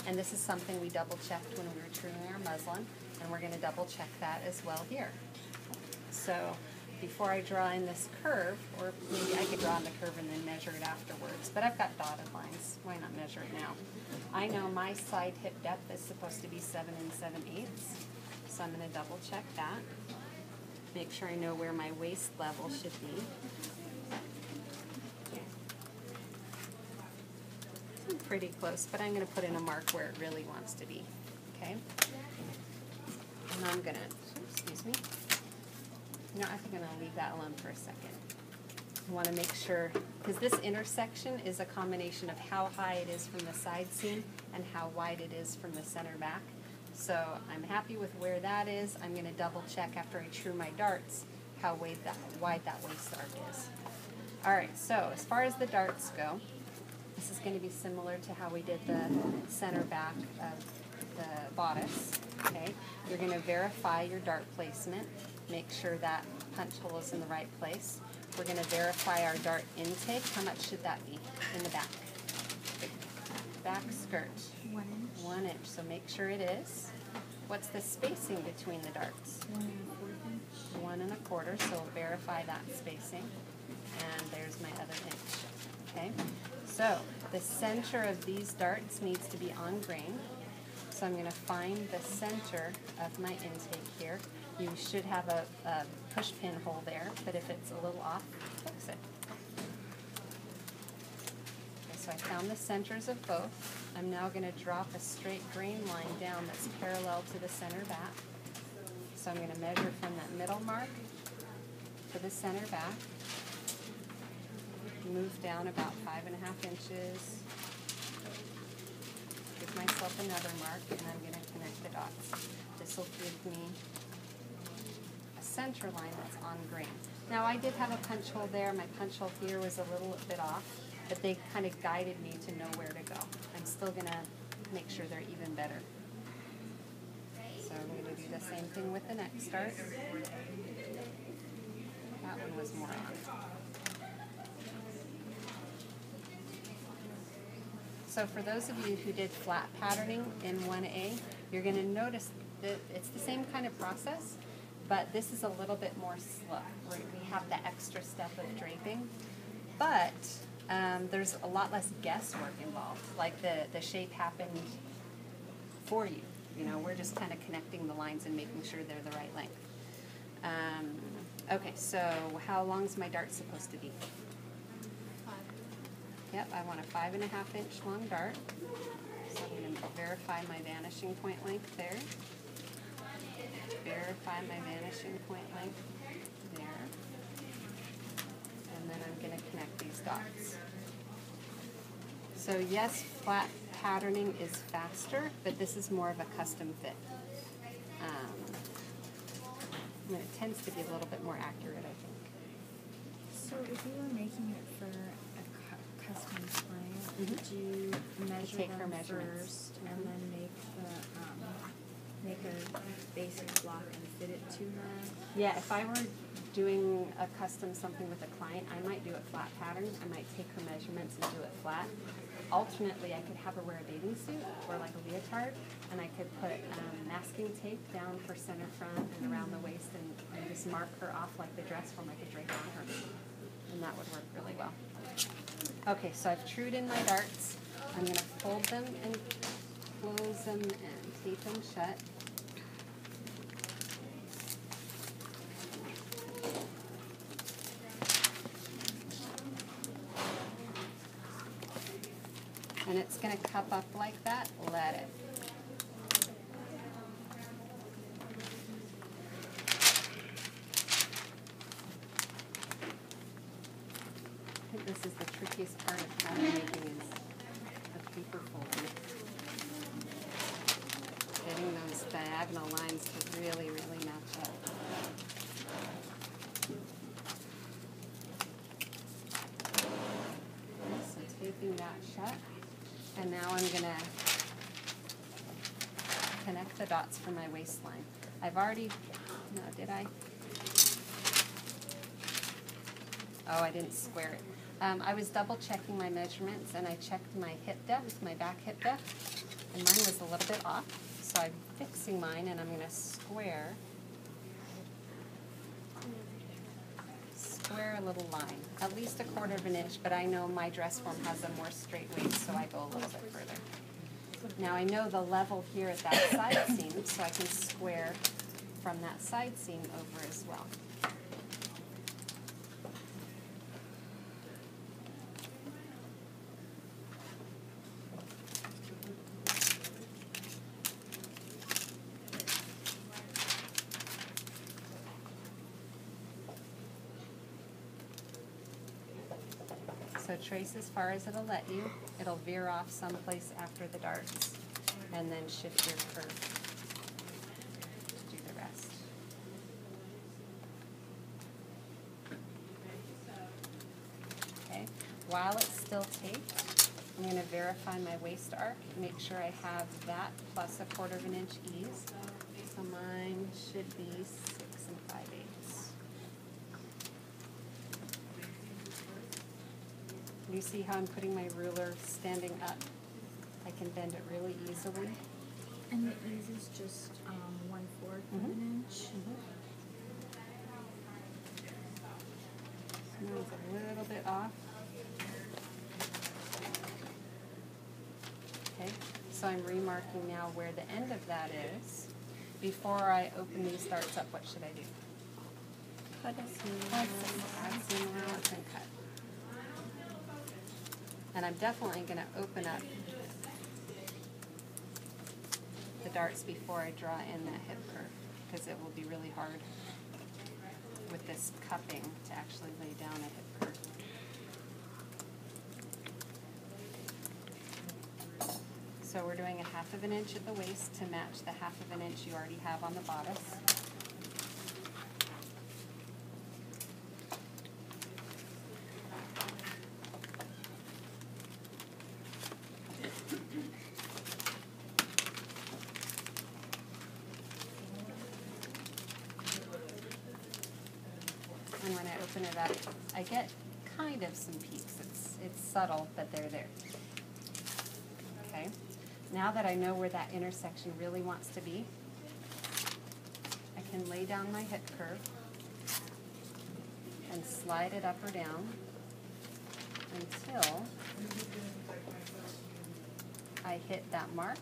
And this is something we double checked when we were trimming our muslin, and we're going to double check that as well here. So before I draw in this curve, or maybe I could draw in the curve and then measure it afterwards, but I've got dotted lines. Why not measure it now? I know my side hip depth is supposed to be 7 7/8, so I'm going to double check that. Make sure I know where my waist level should be. I'm pretty close, but I'm going to put in a mark where it really wants to be. Okay? And I'm going to, excuse me. No, I think I'm going to leave that alone for a second. I want to make sure, because this intersection is a combination of how high it is from the side seam and how wide it is from the center back. So I'm happy with where that is. I'm going to double check after I true my darts how wide that waist arc is. All right, so as far as the darts go, this is going to be similar to how we did the center back of the bodice. Okay, you're going to verify your dart placement. Make sure that punch hole is in the right place. We're going to verify our dart intake. How much should that be in the back? Back skirt. 1 inch. 1 inch. So make sure it is. What's the spacing between the darts? 1 1/4 inch. 1 1/4. So we'll verify that spacing. And there's my other inch. Okay. So the center of these darts needs to be on grain. So I'm going to find the center of my intake here. You should have a push pin hole there, but if it's a little off, fix it. Okay, so I found the centers of both. I'm now going to drop a straight grain line down that's parallel to the center back. So I'm going to measure from that middle mark to the center back. Move down about 5.5 inches. Give myself another mark, and I'm going to connect the dots. This will give me a center line that's on grain. Now I did have a punch hole there. My punch hole here was a little bit off, but they kind of guided me to know where to go. I'm still going to make sure they're even better. So I'm going to do the same thing with the next dart. That one was more on. So for those of you who did flat patterning in 1A, you're going to notice that it's the same kind of process, but this is a little bit more slow. We have the extra step of draping, but there's a lot less guesswork involved. Like the shape happened for you. You know, we're just kind of connecting the lines and making sure they're the right length. Okay, so how long is my dart supposed to be? Yep, I want a 5.5 inch long dart. So I'm going to verify my vanishing point length there. Verify my vanishing point length there. And then I'm going to connect these dots. So yes, flat patterning is faster, but this is more of a custom fit. And it tends to be a little bit more accurate, I think. So if you were making it for a custom client, would you measure Take her them measurements. first and then make a basic block and fit it to her? Yeah, if I were doing a custom something with a client, I might do it flat pattern. I might take her measurements and do it flat. Alternately, I could have her wear a bathing suit or like a leotard, and I could put masking tape down for center front and around the waist and just mark her off like the dress form I could drape on her. And that would work really well. Okay, so I've trued in my darts. I'm going to fold them and close them and tape them shut. And it's going to cup up like that. Let it. I think this is the trickiest part of pattern making is the paper folding. Getting those diagonal lines to really, really match up. So taping that shut. And now I'm going to connect the dots for my waistline. I've already, no, did I? Oh, I didn't square it. I was double checking my measurements and I checked my hip depth, my back hip depth, and mine was a little bit off. So I'm fixing mine and I'm going to square a little line, at least 1/4 of an inch, but I know my dress form has a more straight waist, so I go a little bit further. Now I know the level here at that side seam, so I can square from that side seam over as well. So trace as far as it'll let you. It'll veer off someplace after the darts, and then shift your curve to do the rest. Okay, while it's still taped, I'm going to verify my waist arc, make sure I have that plus 1/4 of an inch ease. So mine should be 6 5/8. You see how I'm putting my ruler standing up? I can bend it really easily. And the ease is just 1/4 of an inch. Mine's a little bit off. Okay, so I'm remarking now where the end of that is. Before I open these darts up, what should I do? Cut a seam. Add seam allowance and cut. And I'm definitely going to open up the darts before I draw in that hip curve, because it will be really hard with this cupping to actually lay down a hip curve. So we're doing 1/2 of an inch at the waist to match the 1/2 of an inch you already have on the bodice. And when I open it up, I get kind of some peaks. It's subtle, but they're there. Okay. Now that I know where that intersection really wants to be, I can lay down my hip curve and slide it up or down until I hit that mark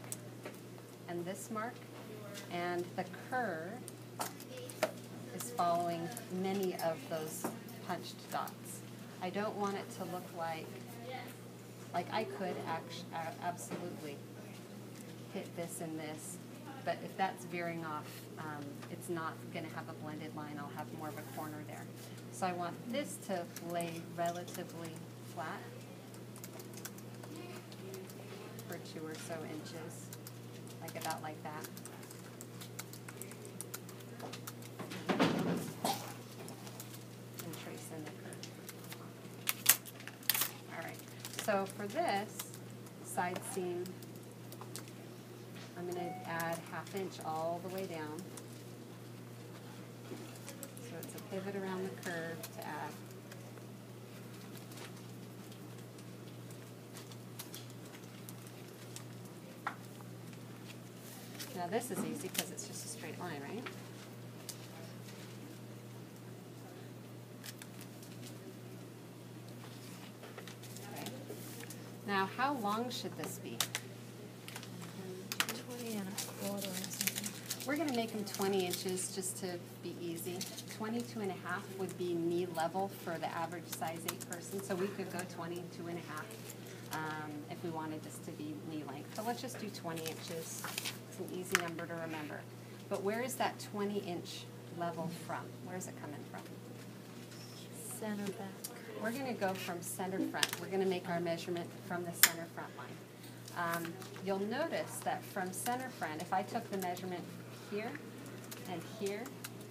and this mark, and the curve is following many of those punched dots. I don't want it to look like I could absolutely hit this and this, but if that's veering off, it's not going to have a blended line. I'll have more of a corner there. So I want this to lay relatively flat for 2 or so inches, about like that. And trace in the curve. All right, so for this side seam, I'm going to add 1/2 inch all the way down. So it's a pivot around the curve to add. Now this is easy because it's just a straight line, right? Okay. Now how long should this be? 20 1/4 or something. We're going to make them 20 inches just to be easy. 22 1/2 would be knee level for the average size 8 person, so we could go 22 1/2 if we wanted this to be knee length. But let's just do 20 inches. It's an easy number to remember. But where is that 20-inch level from? Where is it coming from? Center back. We're going to go from center front. We're going to make our measurement from the center front line. You'll notice that from center front, if I took the measurement here and here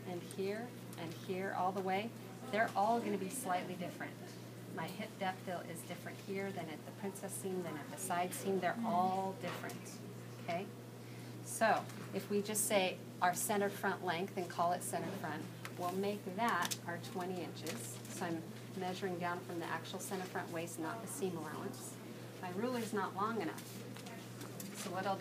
and here and here all the way, they're all going to be slightly different. My hip depth is different here than at the princess seam, than at the side seam. They're all different, okay? So if we just say our center front length and call it center front, we'll make that our 20 inches. So I'm measuring down from the actual center front waist, not the seam allowance. My ruler's not long enough. So what I'll do